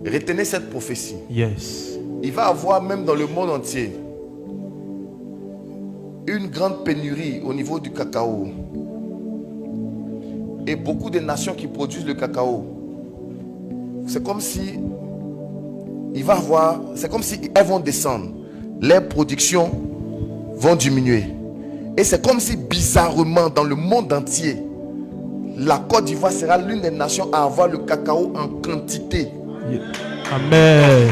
Retenez cette prophétie. Yes. Il va y avoir même dans le monde entier une grande pénurie au niveau du cacao. Et beaucoup de nations qui produisent le cacao, c'est comme si elles vont descendre. Leurs productions vont diminuer. Et c'est comme si bizarrement dans le monde entier, la Côte d'Ivoire sera l'une des nations à avoir le cacao en quantité. Amen.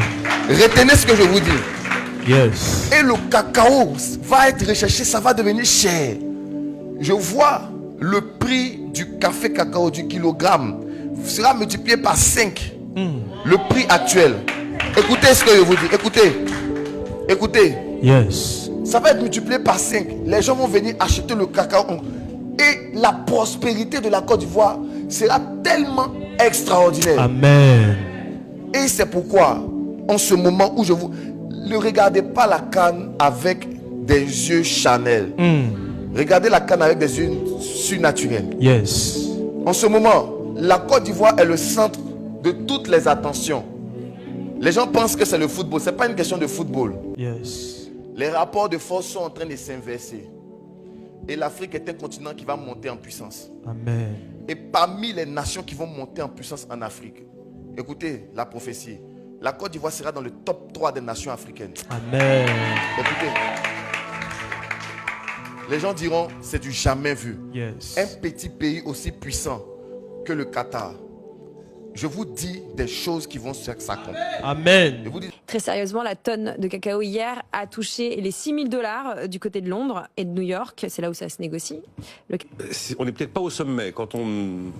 Retenez ce que je vous dis. Yes. Et le cacao va être recherché, ça va devenir cher. Je vois le prix du café cacao du kilogramme sera multiplié par 5. Le prix actuel. Écoutez ce que je vous dis. Écoutez. Yes. Ça va être multiplié par 5. Les gens vont venir acheter le cacao. Et la prospérité de la Côte d'Ivoire sera tellement extraordinaire. Amen. Et c'est pourquoi, en ce moment où ne regardez pas la canne avec des yeux charnels. Regardez la canne avec des yeux surnaturels. Yes. En ce moment, la Côte d'Ivoire est le centre de toutes les attentions. Les gens pensent que c'est le football. Ce n'est pas une question de football. Yes. Les rapports de force sont en train de s'inverser. Et l'Afrique est un continent qui va monter en puissance. Amen. Et parmi les nations qui vont monter en puissance en Afrique, écoutez la prophétie. La Côte d'Ivoire sera dans le top 3 des nations africaines. Amen. Écoutez. Les gens diront, c'est du jamais vu. Yes. Un petit pays aussi puissant que le Qatar. Je vous dis des choses qui vont s'accomplir. Amen. Je vous dis... Très sérieusement, la tonne de cacao hier a touché les 6 000 $ du côté de Londres et de New York. C'est là où ça se négocie. On n'est peut-être pas au sommet. Quand on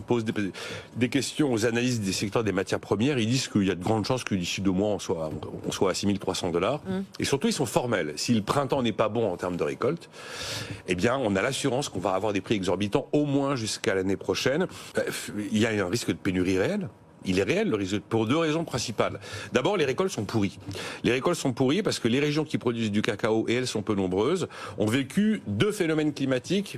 pose des questions aux analystes des secteurs des matières premières, ils disent qu'il y a de grandes chances que d'ici 2 mois, on soit à 6 300 $. Et surtout, ils sont formels. Si le printemps n'est pas bon en termes de récolte, eh bien, on a l'assurance qu'on va avoir des prix exorbitants au moins jusqu'à l'année prochaine. Il y a un risque de pénurie réelle. Il est réel le risque pour 2 raisons principales. D'abord, les récoltes sont pourries. Les récoltes sont pourries parce que les régions qui produisent du cacao, et elles sont peu nombreuses, ont vécu 2 phénomènes climatiques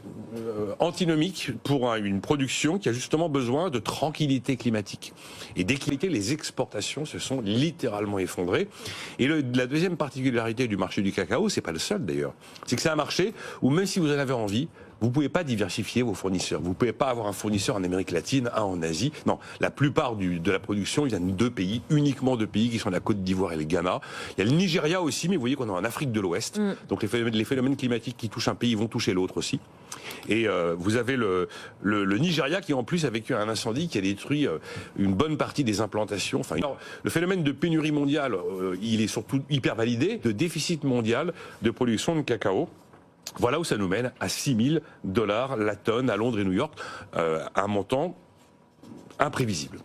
antinomiques pour une production qui a justement besoin de tranquillité climatique. Et d'équité, les exportations se sont littéralement effondrées. Et la deuxième particularité du marché du cacao, c'est pas le seul d'ailleurs, c'est que c'est un marché où même si vous en avez envie, vous ne pouvez pas diversifier vos fournisseurs. Vous ne pouvez pas avoir un fournisseur en Amérique latine, un en Asie. Non, la plupart de la production vient de 2 pays, uniquement 2 pays qui sont la Côte d'Ivoire et le Ghana. Il y a le Nigeria aussi, mais vous voyez qu'on est en Afrique de l'Ouest. Donc les phénomènes climatiques qui touchent un pays vont toucher l'autre aussi. Et vous avez le Nigeria qui en plus a vécu un incendie qui a détruit une bonne partie des implantations. Enfin, le phénomène de pénurie mondiale, il est surtout hyper validé, de déficit mondial de production de cacao. Voilà où ça nous mène à 6 000 $ la tonne à Londres et New York, un montant imprévisible.